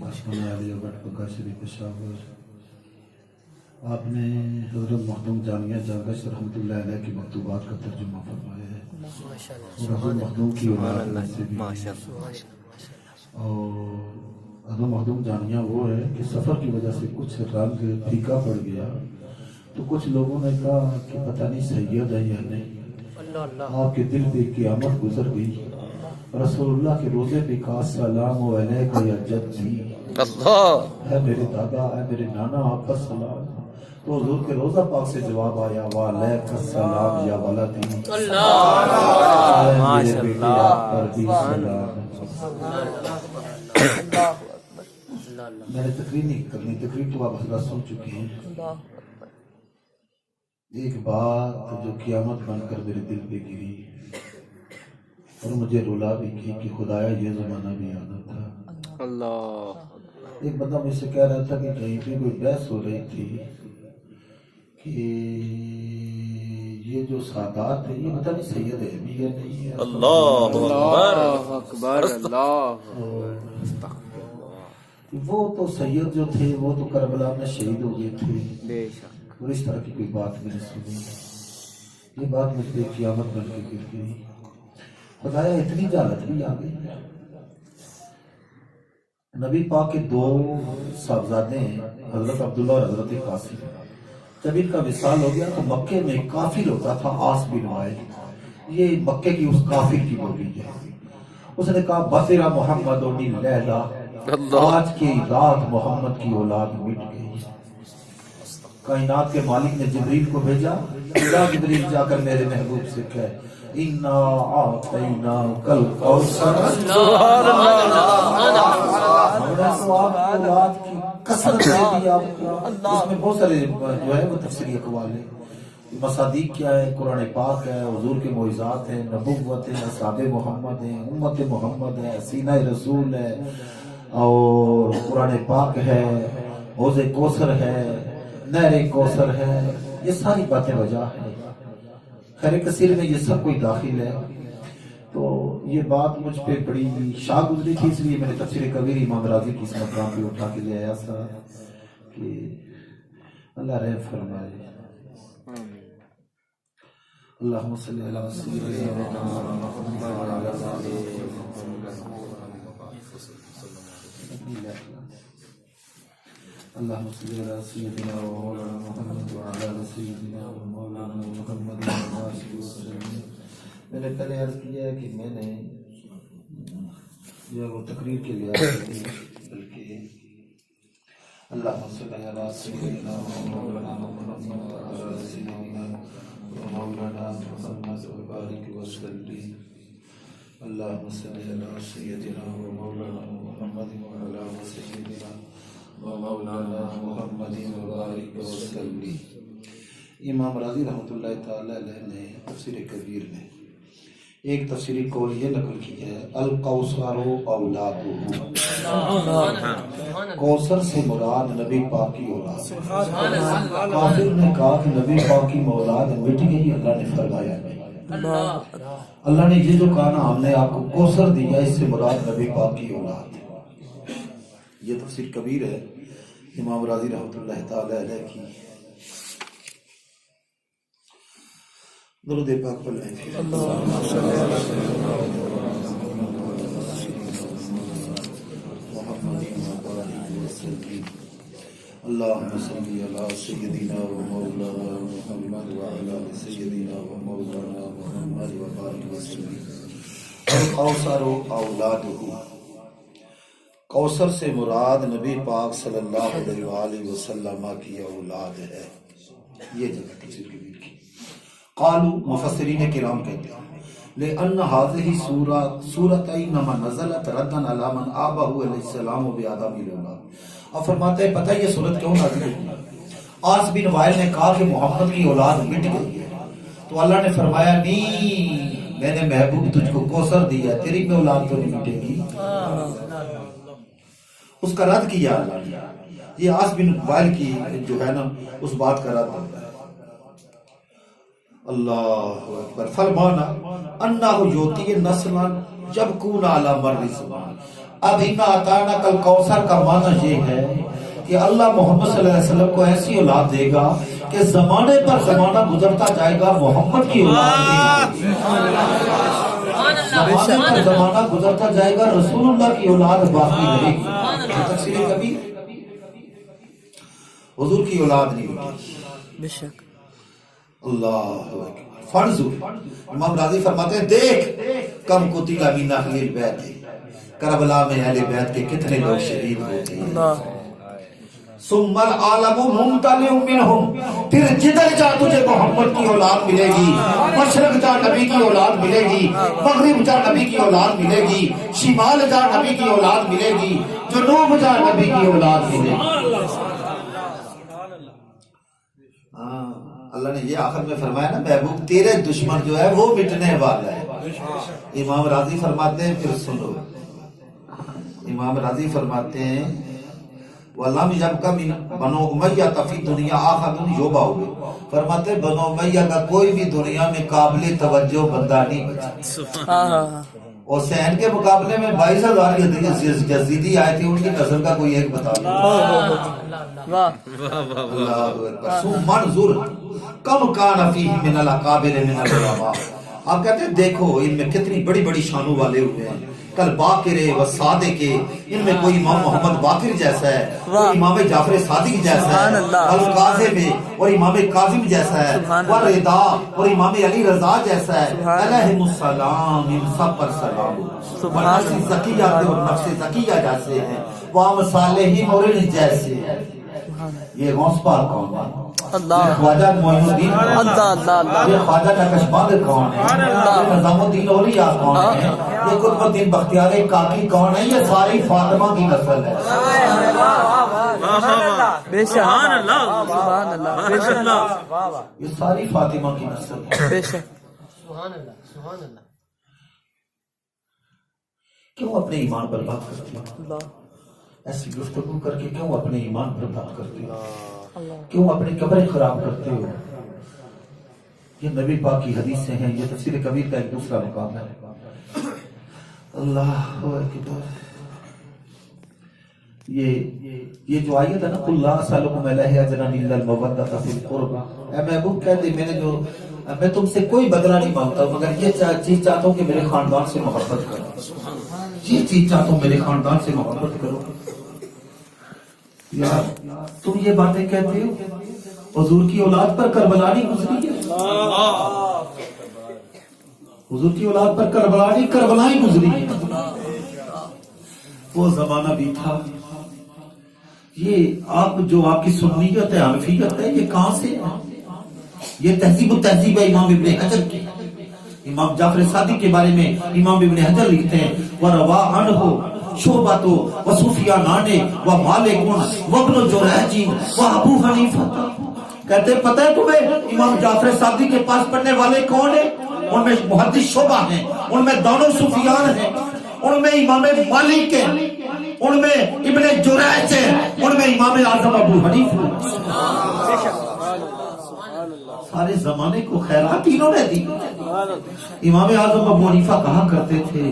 ماشاءاللہ علی گڑھ پکا شریف پشاور، آپ نے حضرت مخدوم جامعہ جاگش رحمۃ اللہ علیہ کی مکتوبات کا ترجمہ فرمایا ہے، اور حضرت مخدوم کی اولاد میں سے بھی اور حضرت مخدوم جامعہ وہ ہے کہ سفر کی وجہ سے کچھ رنگ پھیکا پڑ گیا، تو کچھ لوگوں نے کہا کہ پتہ نہیں سید ہے یا نہیں۔ آپ کے دل پہ قیامت گزر گئی، رسول اللہ کے روزے پہ کہا سلام علیکہ یا جدی، اے میرے دادا، اے میرے نانا، آپ پر سلام۔ تو حضور کے روزہ پاک سے جواب آیا وعلیکہ السلام یا ولدی، اے میرے بیٹے آپ پر بھی سلام۔ میں نے تقریر نہیں کرنی، تقریر تو آپ حضرات سن چکے ہیں۔ ایک بات جو قیامت بن کر میرے دل پہ گری اور مجھے رولا بھی کی کہ خدایا یہ زمانہ بھی آنا تھا۔ اللہ، ایک بندہ مجھ سے کہہ رہا تھا کہ کہیں پہ کوئی بحث ہو رہی تھی کہ یہ جو سادات ہے یہ پتہ نہیں سید ہے بھی یا نہیں ہے۔ اللہ اکبر، اللہ، وہ تو سید جو تھے وہ تو کربلا میں شہید ہو گئے تھے، بے شک، اور اس طرح کی کوئی بات میں نے سنی۔ یہ بات مجھ پہ قیامت بن کے گر گئی۔ خدایا اتنی جہالت بھی آ گئی۔ نبی پاک کے دو صاحبزادے ہیں، حضرت عبداللہ اور حضرت قاسم۔ جب ان کا وصال ہو گیا تو مکے میں کافر ہوتا تھا عاص بن وائل، یہ مکے کی اس کافر کی بولی ہے۔ اس نے کہا بصیرہ محمد لیلہ، آج کی رات محمد کی اولاد مٹ گئی۔ کائنات کے مالک نے جبریل کو بھیجا، جا جبریل جا کر میرے محبوب سے کہے اِنَّا أَعْطَيْنَاكَ الْكَوْثَرَ، سبحان اللہ، ہم نے تو آپ کو اولاد کی کثرت دے دی آپ کو۔ اس میں بہت سارے جو ہے وہ تفسیری اقوال ہیں۔ مصادیق کیا ہے؟ قرآن پاک ہے، حضور کے معجزات ہیں، نبوت ہے، اصحاب محمد ہیں، امت محمد ہے، سینہ رسول ہے، اور قرآن پاک ہے، حوض کوثر ہے، نہر کوثر ہے، یہ ساری باتیں وجہ ہیں۔ خیر کثیر میں یہ سب کوئی داخل ہے۔ تو یہ بات مجھ پہ بڑی شاہ گزری تھی، اس لیے میں نے تفسیر کبیر امام راضی کی اس مقام پہ اٹھا کے لے آیا تھا کہ اللہ رحم فرمائے۔ اللہم صلی علی سیدنا محمد وعلی آلہ اللہم صلی علی سیدنا مولانا محمد وعلی آلہ سیدنا مولانا محمد وسلم۔ میں نے پہلے عرض کیا ہے کہ میں نے جو وہ تقریر کے لیے آئی تھی، بلکہ اللہم صلی علی سیدنا مولانا محمد وعلی آلہ سیدنا مولانا محمد وبارک وسلم۔ اللہم صلی علی سیدنا مولانا محمد وعلی آلہ سیدنا مولانا محمد وبارک وسلم۔ امام راضی رحمۃ اللہ تعالی علیہ نے تفسیر کبیر میں ایک تفسیری قول یہ نقل کی ہے القوثر اولادہ، کوثر سے مراد نبی پاک کی اولاد۔ کافر نے کہا کہ نبی پاک کی اولاد مٹ گئی، اللہ نے فرمایا نہیں، اللہ نے یہ جو کہا نا ہم نے آپ کو کوثر دیا، اس سے مراد نبی پاک کی اولاد ہے۔ یہ تفسیر کبیر ہے امام راضی رحمۃ اللہ تعالی علیہ کی۔ درود پاک پڑھیں پھر اللہم صلی علی سیدنا محمد وبارک وسلم۔ اللہم صلی علی سیدنا و مولانا محمد وعلی آلہ سیدنا و مولانا محمد وبارک وسلم۔ القوثر اولادہ، کوثر سے مراد نبی پاک صلی اللہ علیہ وآلہ وسلم کی اولاد ہے۔ یہ جگہ تفسیر کبیر کی۔ قالوا، مفسرین کرام کہتے ہیں لأن هذه سورۃ انما نزلت ردا علی من آبہ علیہ السلام بعدم الاولاد۔ اور فرماتے ہیں پتہ یہ سورت کیوں نازل ہوئی؟ عاص بن وائل نے کہا کہ محمد کی اولاد مٹ گئی ہے، تو اللہ نے فرمایا نہیں، میں نے محبوب تجھ کو کوثر دیا، تیری میں اولاد تو نہیں مٹے گی۔ اس کا رد کیا اللہ نے۔ یہ عاص بن وائل کی جو ہے نا اس بات کا رد ہوتا ہے۔ اللہ اکبر۔ فرمانا انہ یوتی نسلا جب کون علی مر زمان، اب انا اعطینا کل کوثر کا معنی یہ ہے کہ اللہ محمد صلی اللہ علیہ وسلم کو ایسی اولاد دے گا کہ زمانے پر زمانہ گزرتا جائے گا محمد کی اولاد نہیں ہوگی، زمانے پر زمانہ گزرتا جائے گا رسول اللہ کی اولاد باقی رہے گی، تفسیر کبیر حضور کی اولاد نہیں ہوگی بے شک۔ اللہ فرض امام راضی فرماتے ہیں دیکھ کم قتل من اہل البیت، کربلا میں اہل بیت کے کتنے لوگ شہید ہوتے ہیں، ثم العالم ممتلئ منہم، پھر جدھر جا تجھے محمد کی اولاد ملے گی، مشرق جا نبی کی اولاد ملے گی، مغرب جا نبی کی اولاد ملے گی، شمال جا نبی کی اولاد ملے گی، جنوب جا نبی کی اولاد ملے گی۔ اللہ نے یہ آخر میں فرمایا نا محبوب تیرے دشمن جو ہے وہ مٹنے والا ہے۔ امام راضی فرماتے ہیں پھر سنو، امام راضی فرماتے ہیں وَلَمْ يَبْقَ مِنْ بنو امیہ فی دنیا آخر یوبا ہوئے، فرماتے ہیں بنو امیہ کا کوئی بھی دنیا میں قابل توجہ بندہ نہیں بچا، اور حسین کے مقابلے میں 22,000 یزیدی آئے تھے، ان کی نسل کا کوئی ایک بتا دو۔ اللہ اکبر۔ منظور کم کان فیہ من الاکابر من العلماء، آپ کہتے ہیں دیکھو ان میں کتنی بڑی بڑی شانوں والے ہوئے ہیں، کل باقر و صادق، ان میں کوئی امام محمد باقر جیسا ہے، کوئی امام جعفر صادق جیسا ہے، القاظم اور امام کاظم جیسا ہے، والرضا اور امام علی رضا جیسا ہے، علیہم السلام، ان سب پر سلام ہو، ونفس زکیہ اور نفس زکیہ جیسے ہیں، وام صالحین اور ان جیسے ہیں۔ یہ غوث پاک کون ہے؟ یہ خواجہ معین الدین، یہ خواجہ نقشبند کون ہے؟ یہ نظام الدین اولیاء کون ہے؟ یہ قطب الدین بختیار کاکی کون ہے؟ یہ ساری فاطمہ کی نسل ہے۔ یہ ساری فاطمہ کی نسل ہے۔ کیوں اپنے ایمان پر بات کرتے ہو؟ ایسی گفتگو کر کے کیوں اپنے ایمان پر بات کرتے ہو؟ کیوں اپنی قبریں خراب کرتے ہو؟ یہ نبی پاک کی حدیثیں ہیں، یہ تفسیر کبیر کا ایک دوسرا مقام ہے۔ اللہ اکبر۔ یہ جو آیت ہے نا قل لا اسألکم علیہ اجرا الا المودۃ فی القربى، اے محبوب کہہ دے میں تم سے کوئی بدلہ نہیں مانگتا مگر یہ چیز چاہتا ہوں کہ میرے خاندان سے محبت کرو، یہ چیز چاہتا ہوں میرے خاندان سے محبت کرو۔ یار تم یہ باتیں کہتے ہو، حضور کی اولاد پر کربلا نہیں گزری ہے، حضور کی اولاد پر کربلا نہیں کربلا ہی گزری ہے۔ وہ زمانہ بھی تھا۔ یہ آپ جو آپ کی سنیت ہے حنفیت ہے، یہ کہاں سے ہے؟ یہ تہذیب التہذیب ہے امام ابن حجر کی۔ امام جعفر صادق کے بارے میں امام ابن حجر لکھتے ہیں وَرَوَا عَنْهُ شعبۃ وسفیان ومالک وابن جریج وابو حنیفہ، کہتے پتہ ہے تمہیں امام جعفر صادق کے پاس پڑھنے والے کون ہیں؟ ان میں محدث شعبہ ہیں، ان میں دونوں سفیان ہیں، ان میں امام مالک ہیں، ان میں ابن جریج ہیں، ان میں امام اعظم ابو حنیفہ۔ سارے زمانے کو خیرات انہوں نے دی۔ امام اعظم ابو حنیفہ کہا کرتے تھے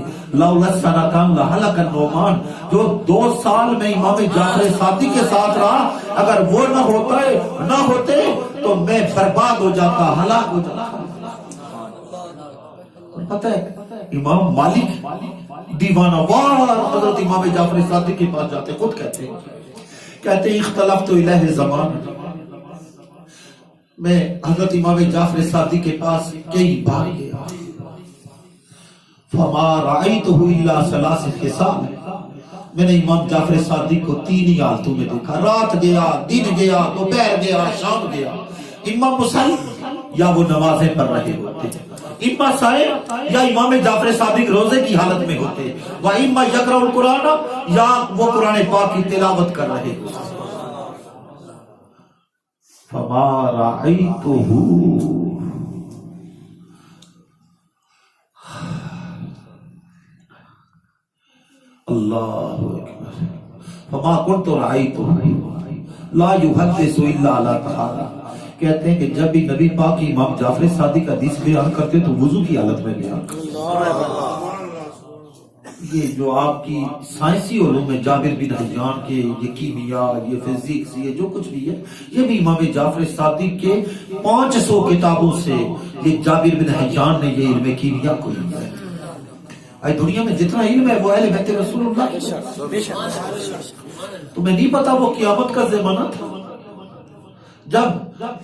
لولا سنتان لہلک النعمان، جو 2 سال میں امام جعفر صادق کے ساتھ رہا، اگر وہ نہ ہوتے تو میں برباد ہو جاتا، ہلاک ہو جاتا۔ اور پتہ ہے امام مالک دیوانہ وار حضرت امام جعفر صادق کے پاس جاتے، خود کہتے اختلفت الیہ زمان، میں حضرت امام جعفر صادق کے پاس کئی بار گیا، فما رأیتہ الا 3 خصال، میں نے امام جعفر صادق کو 3 ہی حالتوں میں دیکھا، رات گیا، دن گیا، دوپہر گیا، شام گیا، اما مصلی یا وہ نمازیں پڑھ رہے ہوتے، اما سائے یا امام جعفر صادق روزے کی حالت میں ہوتے، و اما یقرأ القرآن یا وہ قرآن پاک کی تلاوت کر رہے ہوتے۔ فما رأیتہ، اللہ اکبر، فما کنت رأیتہ لا یحدث الا علی طہارہ، کہتے ہیں کہ جب بھی نبی پاک امام جعفر صادق حدیث بیان کرتے تو وضو کی حالت میں بیان کرتے، یہ جو آپ کی سائنسی علوم میں جابر بن حیان کے یہ کیمیا یہ فزکس یہ جو کچھ بھی ہے یہ بھی امام جعفر صادق کے 500 کتابوں سے یہ جابر بن حیان نے یہ علم کیمیا کو لیا ہے. آج دنیا میں جتنا علم ہے وہ اہل بیت رسول اللہ کی. تمہیں نہیں پتا وہ قیامت کا زمانہ تھا جب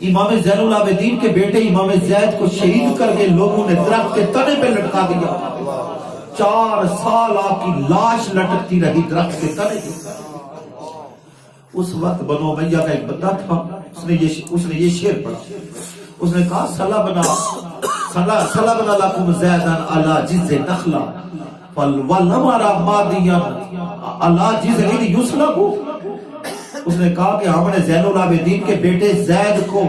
امام زین العابدین کے بیٹے امام زید کو شہید کر کے لوگوں نے درخت کے تنے پہ لٹکا دیا. 4 سال آپ کی لاش لٹکتی رہی درخت کے تنے پہ. اس وقت بنو امیہ کا ایک بندہ تھا, اس نے یہ شعر پڑھا. اس نے کہا سلبنا لکم زیدن علی جز نخلا ولمرا مادیا علی جز یسلبو. اس نے کہا کہ ہم نے زین العابدین کے بیٹے زید کو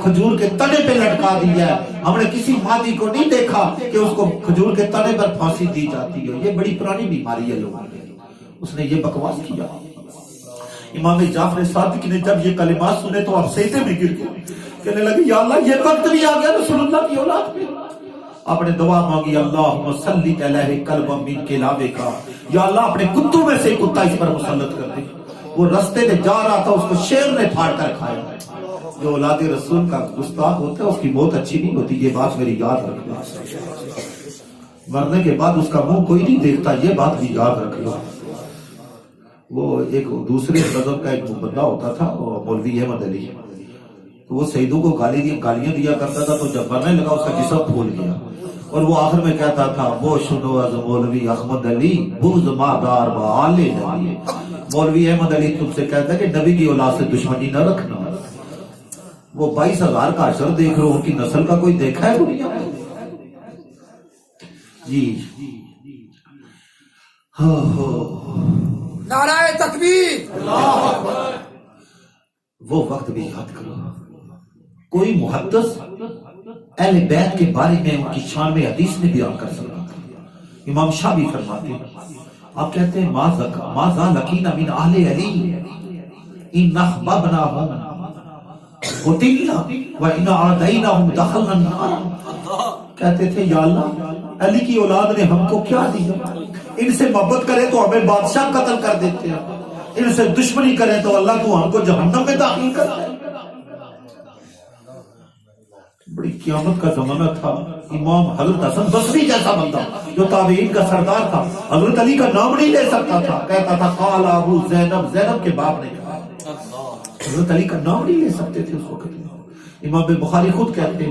کھجور کے تنے پہ لٹکا دیا ہے, ہم نے کسی مادی کو نہیں دیکھا کہ اس کو کھجور کے تنے پر پھانسی دی جاتی ہے. یہ بڑی پرانی بیماری ہے لوگوں کی. اس نے یہ بکواس کیا. امام جعفر صادق نے جب یہ کلمات سنے تو آپ سجدے میں گر گئے, کہنے لگے یا اللہ یہ وقت بھی آ گیا رسول اللہ کی اولاد پہ. آپ نے دعا مانگی اللہم صلی علیہ قلبا من کلابے کا, یا اللہ اپنے کتوں میں سے کتا اس پر مسلط کر دے. وہ رستے میں جا رہا تھا, اس کو شیر نے پھاڑ کر کھایا. جو اولاد رسول کا گستاخ ہوتا ہے اس کی موت اچھی نہیں ہوتی, یہ بات میری یاد رکھنا. مرنے کے بعد اس کا منہ کوئی نہیں دیکھتا, یہ بات بھی یاد رکھ لو. وہ ایک دوسرے مذہب کا ایک بندہ ہوتا تھا مولوی احمد علی, تو وہ سیدوں کو گالیاں دیا کرتا تھا. تو جب مرنے لگا اس کا جسم پھول گیا اور وہ آخر میں کہتا تھا وہ شنو از مولوی احمد علی بغض مادار با آلے علی. مولوی احمد علی تم سے کہتا ہے کہ نبی کی اولاد سے دشمنی نہ رکھنا. وہ 22,000 کا اشر دیکھ رہے, ان کی نسل کا کوئی دیکھا ہے دنیا میں؟ جی نعرہ تکبیر, اللہ اکبر. وہ وقت بھی یاد کرو. کوئی محدث اہل بیت کے بارے میں ان کی شان میں حدیث نے بیان کر سکتا تھا. امام شاہ بھی فرماتے ہیں, آپ کہتے ہیں ما ذالکین من اہل علی ان نخببناہم قتلنا و ان اعدیناہم دخلنا النار. کہتے تھے یا اللہ علی کی اولاد نے ہم کو کیا دیا, ان سے محبت کرے تو ہمیں بادشاہ قتل کر دیتے ہیں, ان سے دشمنی کرے تو اللہ کو ہم کو جہنم میں داخل کرتا ہے. بڑی قیامت کا زمانہ تھا. امام حضرت حسن بصری جیسا بندہ جو تابعین کا سردار تھا, حضرت علی کا نام نہیں لے سکتا تھا, کہتا تھا قال ابو زینب, زینب کے باپ نے کہا. حضرت علی کا نام نہیں لے سکتے تھے اس وقت. امام بخاری خود کہتے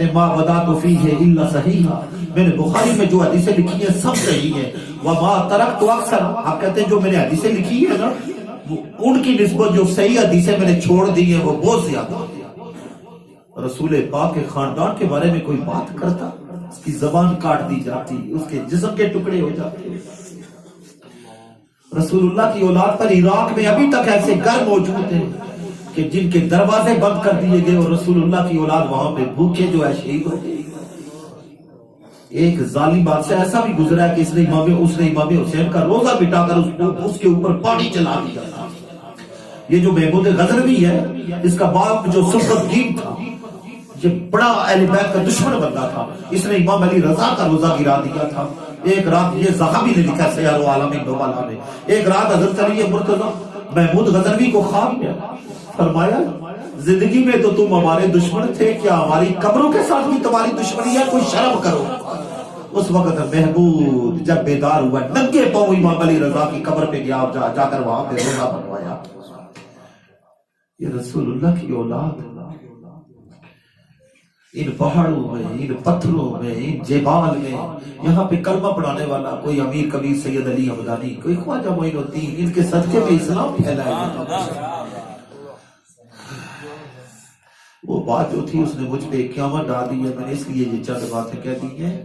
ہیں ما ودعت فیہ الا صحیحا, میں نے بخاری میں جو حدیثیں لکھی ہیں سب صحیح ہیں. وما ترکت اکثر, آپ کہتے ہیں جو میں نے حدیثیں لکھی ہیں نا ان کی نسبت جو صحیح حدیثیں میں نے چھوڑ دی ہیں وہ بہت زیادہ. رسول پاک کے خاندان کے بارے میں کوئی بات کرتا, اس کی زبان کاٹ دی جاتی, اس کے جسم کے ٹکڑے ہو جاتے. رسول اللہ کی اولاد پر عراق میں ابھی تک ایسے گھر موجود ہیں کہ جن کے دروازے بند کر دیے گئے اور رسول اللہ کی اولاد وہاں پہ بھوکے جو ہے شہید ہو گئے. ایک ظالم بادشاہ ایسا بھی گزرا ہے کہ اس نے امام حسین کا روزہ بٹا کر اس کے اوپر پانی چلا دیا. یہ جو محمود غزنوی ہے اس کا باپ جو سلطان الدین تھا, یہ بڑا اہل بیت کا دشمن بندہ تھا, اس نے امام علی رضا کا روزہ گرا دیا تھا. ایک رات یہ زہابی نے لکھا سیار العالمین نوبالا میں, ایک رات حضرت علی مرتضی محمود غزنوی کو خواب میں فرمایا زندگی میں تو تم ہمارے دشمن تھے, کیا ہماری قبروں کے ساتھ بھی تمہاری دشمنی ہے, کوئی شرم کرو. اس وقت محمود جب بیدار ہوا ننگے پاؤں امام علی رضا کی قبر پہ گیا, جا کر وہاں پہ روزہ بنوایا. یہ رسول اللہ کی اولاد ان پہاڑوں میں, ان پتھروں میں, ان جبال میں, یہاں پہ کلمہ پڑھانے والا کوئی امیر کبیر سید علی حمدانی, کوئی خواجہ معین الدین, ان کے صدقے میں اسلام پھیلایا گیا. وہ بات جو تھی اس نے مجھ پہ قیامت ڈال دی ہے, میں نے اس لیے یہ چند باتیں کہہ دی ہیں.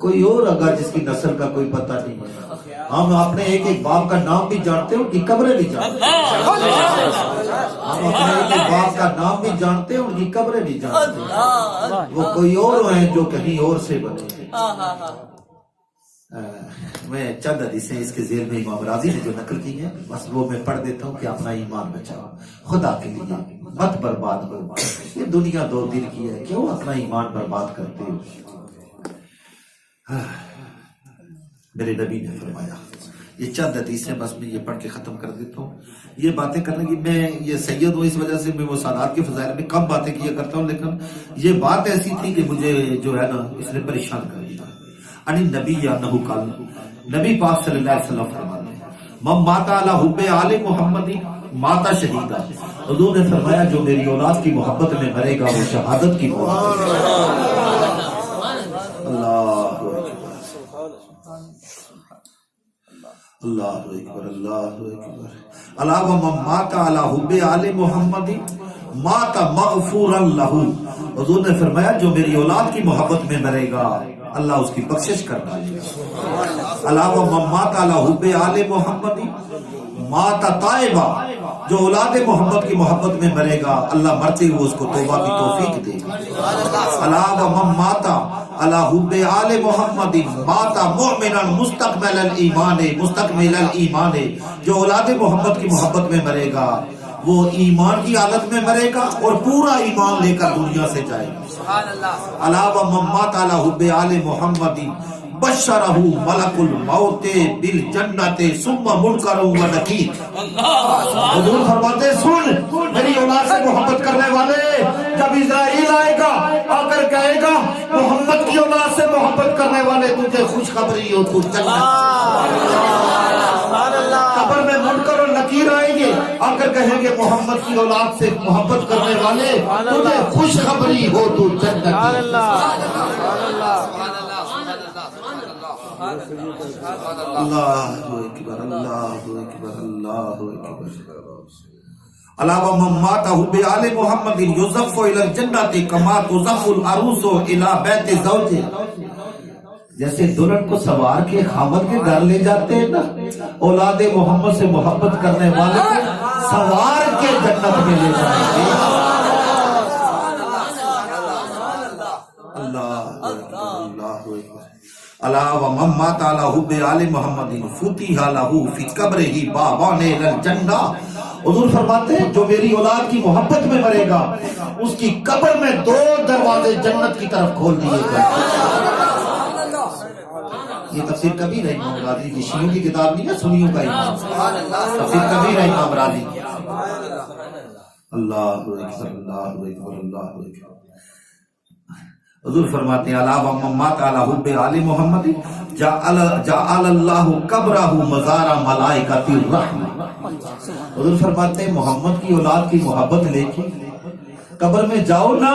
کوئی اور اگر جس کی نسل کا کوئی پتہ نہیں ہے, ہم اپنے ایک ایک باپ کا نام بھی جانتے ہیں, ان کی قبریں نہیں جانتے. ہم اپنے ایک ایک باپ کا نام بھی جانتے ہیں, ان کی قبریں نہیں جانتے. وہ کوئی اور ہیں جو کہیں اور سے بنے. میں چند حدیثیں اس کے ذیل میں امام راضی نے جو نقل کی ہیں بس وہ میں پڑھ دیتا ہوں کہ اپنا ایمان بچاؤ خدا کے لیے, مت برباد کرو. یہ دنیا 2 دن کی ہے, کیوں اپنا ایمان برباد کرتے ہو. میرے نبی نے فرمایا، یہ چند حدیثیں بس میں یہ پڑھ کے ختم کر دیتا ہوں. یہ باتیں کرنے کی میں یہ سید ہوں، اس وجہ سے میں وہ سادات کے فضائل میں کم باتیں کیا کرتا ہوں، لیکن یہ بات ایسی تھی کہ مجھے جو ہے نا اس نے پریشان کر دیا. انی نبی یا نہو قال، نبی پاک صلی اللہ علیہ وسلم فرماتے ہیں من مات علی حب آل محمد ماتا شہیدہ. حضور نے فرمایا جو میری اولاد کی محبت میں مرے گا وہ شہادت کی موت. اللہ اللہ اکبر اللہ اکبر. اللہ من مات علی حب آل محمد مات مغفورا لہ. حضور نے فرمایا جو میری اولاد کی محبت میں مرے گا اللہ اس کی بخشش کر ڈالے گا. اللہ من مات علی حب آل محمد مات تائبا. جو اولاد محمد کی محبت میں مرے گا اللہ مرتے ہوئے اس کو توبہ کی توفیق دے گا. اللہ من مات علی حب آل محمد مات مؤمنا مستقبل الایمان مستقبل الایمان. جو اولاد محمد کی محبت میں مرے گا وہ ایمان کی حالت میں مرے گا اور پورا ایمان لے کر دنیا سے جائے گا. علاوہ من مات علی حب آل محمد بشرہ ملک الموت بالجنت ثم منکر و نکیر. حضور فرماتے سن میری اولاد سے محبت کرنے والے، جب اسرائیل آئے گا آ کر کہے گا محمد کی اولاد سے محبت کرنے والے تجھے خوشخبری ہو تو جنت. قبر میں منکر اور نکیر آئیں گے آ کر کہیں گے محمد کی اولاد سے محبت کرنے والے تجھے خوشخبری ہو تو جنت. اللہ اکبر اللہ اکبر اللہ اکبر. علاوہ من مات حب آل محمد یزف الی الجنت کما تزف العروس الی بیت زوجہ. جیسے دلہن کو سوار کے خامد کے گھر لے جاتے ہیں نا، اولاد محمد سے محبت کرنے والے کو سوار کے جنت میں لے جائیں گے. اللہ اکبر. علاوہ من مات علی حب آل محمد فتح لہ فی قبرہ بابان الی الجنہ. حضور فرماتے ہیں جو میری اولاد کی محبت میں مرے گا اس کی قبر میں 2 دروازے جنت کی طرف کھول دیے گئے. یہ تفسیر کبیر ہے امام راضی کی، شیعوں کی کتاب نہیں ہے، سنیوں کا امام. تفسیر کبیر ہے امام راضی کی. اللہ اکبر اللہ اکبر اللہ اکبر. حضور فرماتے ہیں علاوہ من مات علی حب آل محمد جعل اللہ قبرہ مزار ملائکۃ الرحمہ. حضور فرماتے ہیں محمد کی اولاد کی محبت لے کے قبر میں جاؤ نا،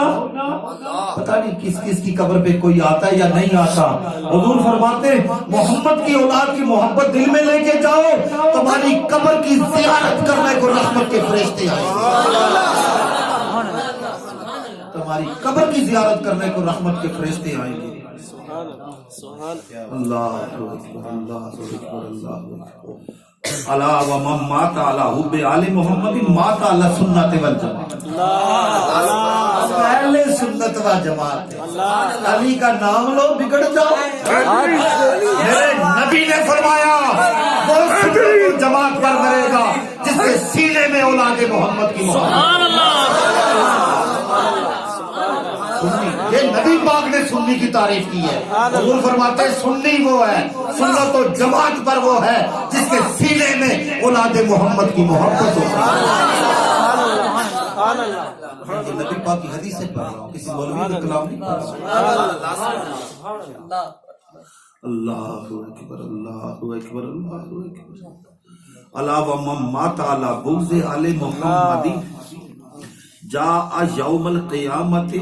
پتہ نہیں کس کس کی قبر پہ کوئی آتا ہے یا نہیں آتا. حضور فرماتے ہیں محمد کی اولاد کی محبت دل میں لے کے جاؤ تمہاری قبر کی زیارت کرنے کو رحمت کے فرشتے آئیں گے. تمہاری قبر کی زیارت کرنے کو رحمت کے فرشتے آئیں گے. اللہ اکبر اللہ اکبر اللہ اکبر. علاوہ من مات علی حب آل محمد مات علی سنت والجماعت. اہل سنت و جماعت. علی کا نام لو بگڑ جاؤ. میرے نبی نے فرمایا وہ سنت و جماعت پر مرے گا جس کے سینے میں اولاد محمد کی محبت. یہ نبی پاک نے سنی کی تعریف کی ہے. حضور فرماتے ہیں سنی وہ ہے، سنت و جماعت پر وہ ہے جس کے سینے میں اولاد محمد کی محبت ہو. یہ نبی پاک کی حدیث سے پڑھ رہا ہوں، کسی مولوی کا کلام نہیں پڑھ رہا. اللہ اکبر اللہ اکبر اللہ اکبر. علاوہ من مات علی بغض آل محمد جاء یوم القیامت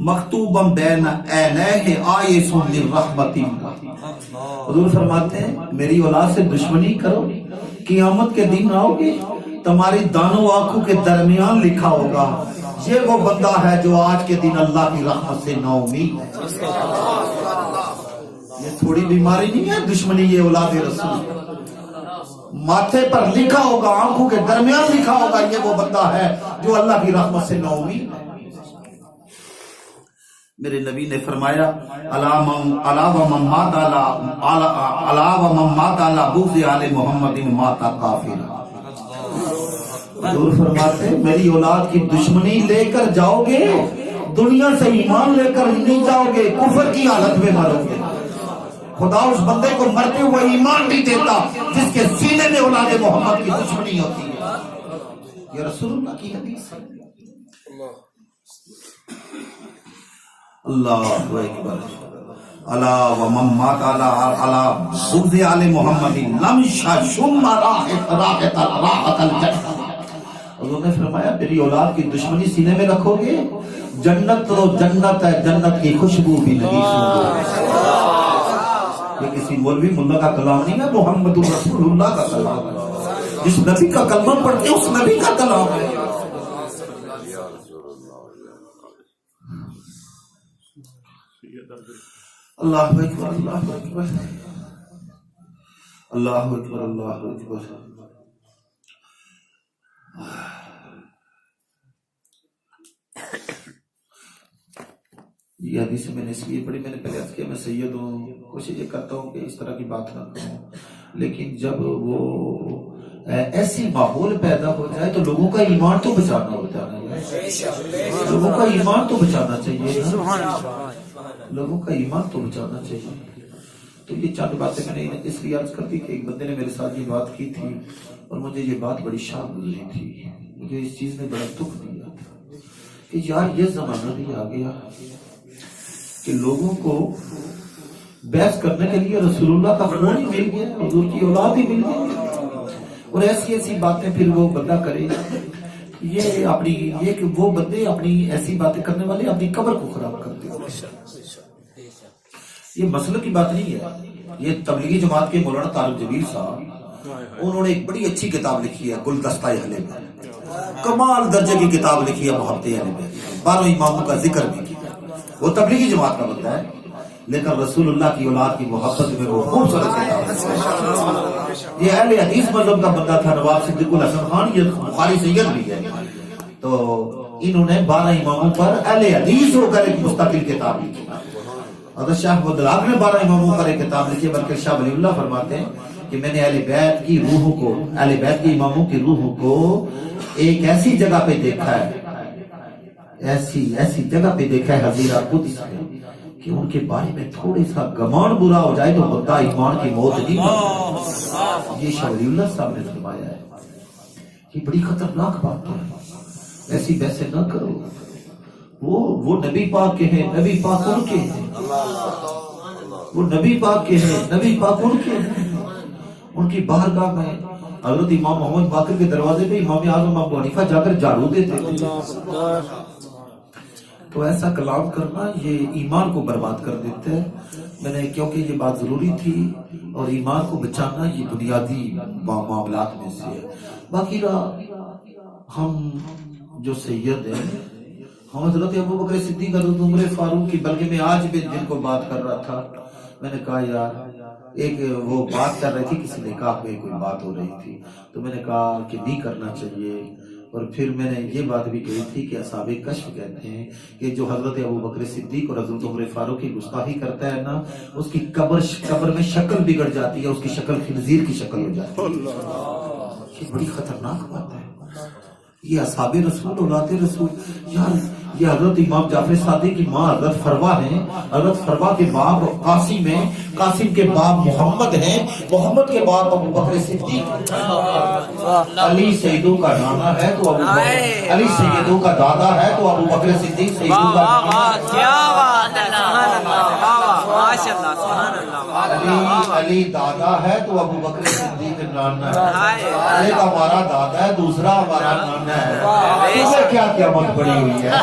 مکتوبا بین عینیہ آیس للرحمت. حضور فرماتے ہیں میری اولاد سے دشمنی کرو، قیامت کے دن آؤ گے تمہاری دانوں آنکھوں کے درمیان لکھا ہوگا یہ وہ بندہ ہے جو آج کے دن اللہ کی رحمت سے نا امید ہے. یہ تھوڑی بیماری نہیں ہے دشمنی، یہ اولاد رسول. ماتھے پر لکھا ہوگا، آنکھوں کے درمیان لکھا ہوگا یہ وہ بندہ ہے جو اللہ کی رحمت سے نا امید ہے. میرے نبی نے فرمایا علاوہ من مات علی بغض آل محمد مات کافر. حضور فرماتے میری اولاد کی دشمنی لے کر جاؤ گے دنیا سے ایمان لے کر نہیں جاؤ گے، کفر کی حالت میں مرو گے. خدا اس بندے کو مرتے ہوئے ایمان نہیں دیتا جس کے سینے میں اولاد محمد کی دشمنی ہوتی ہے. یہ رسول اللہ کی حدیث ہے. اللہ اکبر. الا ومن مات علی بغض آل محمد لم شم راحت الجنہ. حضور نے فرمایا میری اولاد کی دشمنی سینے میں رکھو گے، جنت تو جنت ہے، جنت کی خوشبو بھی نہیں سونگو. یہ کسی مولوی ملا کا کلام نہیں ہے، محمد رسول اللہ کا کلام ہے. جس نبی کا کلمہ پڑھتے اس نبی کا کلام ہے. اللہ اکبر اللہ اکبر اللہ اکبر اللہ اکبر. یہ حدیث میں نے اس لیے پڑھی، میں نے پہلے عرض کیا میں سید ہوں، کوشش یہ کرتا ہوں کہ اس طرح کی بات نہ کروں، لیکن جب وہ ایسی ماحول پیدا ہو جائے تو لوگوں کا ایمان تو بچانا ہوتا ہے. لوگوں کا ایمان تو بچانا چاہیے، لوگوں کا ایمان تو بچانا چاہیے. تو یہ چند باتیں میں نے اس لیے عرض کر دی کہ ایک بندے نے میرے ساتھ یہ بات کی تھی اور مجھے یہ بات بڑی شاق گزری تھی. مجھے اس چیز نے بڑا دکھ دیا تھا کہ یار یہ زمانہ بھی آ گیا کہ لوگوں کو بحث کرنے کے لیے رسول اللہ کا فون ہی مل گیا، حضور کی اولاد ہی مل گئی، اور ایسی ایسی باتیں پھر وہ بندہ کرے. یہ کہ وہ بندے اپنی ایسی باتیں کرنے والے اپنی قبر کو خراب کرتے ہیں. یہ مسئلہ کی بات نہیں ہے. یہ تبلیغی جماعت کے مولانا طارق جبیر صاحب، انہوں نے ایک بڑی اچھی کتاب لکھی ہے گلدستہ اہل بیت، کمال درجے کی کتاب لکھی ہے محبت اہل بیت، 12 اماموں کا ذکر بھی کیا. وہ تبلیغی جماعت کا بندہ ہے لیکن رسول اللہ کی اولاد کی محبت میں وہ خوبصورت کتاب ہے. یہ اہل حدیث مذہب کا بندہ تھا نواب صدیق الحسن خان، یہ بخاری سید بھی ہے. تو انہوں نے 12 اماموں پر اہل حدیث ہو کر ایک مستقل کتاب لکھی. حضرت شاہ عبدالعال نے 12 اماموں پر ایک کتاب لکھی، بلکہ شاہ ولی اللہ فرماتے ہیں کہ میں نے اہل بیت کی روحوں کو، اہل بیت کی اماموں کی روحوں کو ایک ایسی جگہ پہ دیکھا ہے، ایسی جگہ پہ دیکھا ہے حضیرہ قدس میں کہ ان کے بارے میں تھوڑے سا گمان برا ہو جائے تو بندہ ایمان کی موت نہیں مرتا. یہ شاہ ولی اللہ صاحب نے فرمایا ہے. یہ بڑی خطرناک بات ہے، ایسی ویسے نہ کرو. وہ نبی پاک کے ہیں، نبی پاک ان کے ہیں، وہ نبی پاک کے ہیں، نبی پاک ان کے ہیں. ان کی بارگاہ میں حضرت امام محمد باقر کے دروازے پہ امام اعظم ابو حنیفہ جا کر جھاڑو دیتے تھے. تو ایسا کلام کرنا یہ ایمان کو برباد کر دیتا ہے. میں نے کیونکہ یہ بات ضروری تھی اور ایمان کو بچانا یہ بنیادی معاملات میں سے ہے. باقی ہم جو سید ہیں، ہم حضرت ابو بکر صدیق، حضرت عمر فاروق کی، بلکہ میں آج بھی جن کو بات کر رہا تھا، میں نے کہا یار ایک وہ بات کر رہی تھی کسی نکاح میں کوئی بات ہو رہی تھی، تو میں نے کہا کہ نہیں کرنا چاہیے. اور پھر میں نے یہ بات بھی کہی تھی کہ اصحاب کشف کہتے ہیں کہ جو حضرت ابو بکر صدیق اور حضرت عمر فاروق کی گستاخی کرتا ہے نا، اس کی قبر میں شکل بگڑ جاتی ہے، اس کی شکل خنزیر کی شکل ہو جاتی ہے. یہ بڑی خطرناک بات ہے. یہ اصحاب رسول، اولاد رسول. یار یہ حضرت امام جعفر صادق کی ماں حضرت فروا ہیں، حضرت فروا کے باپ قاسم ہیں، قاسم کے باپ محمد ہیں، محمد کے باپ ابو بکر صدیق. علی سیدوں کا نانا ہے تو ابو بکر، علی سیدوں کا دادا ہے تو ابو بکر صدیق سیدوں کا علی دادا ہے تو ابو بکر صدیق نانا ہے. ایک ہمارا دادا ہے، دوسرا ہمارا نانا ہے. اس سے کیا قیامت پڑی ہوئی ہے.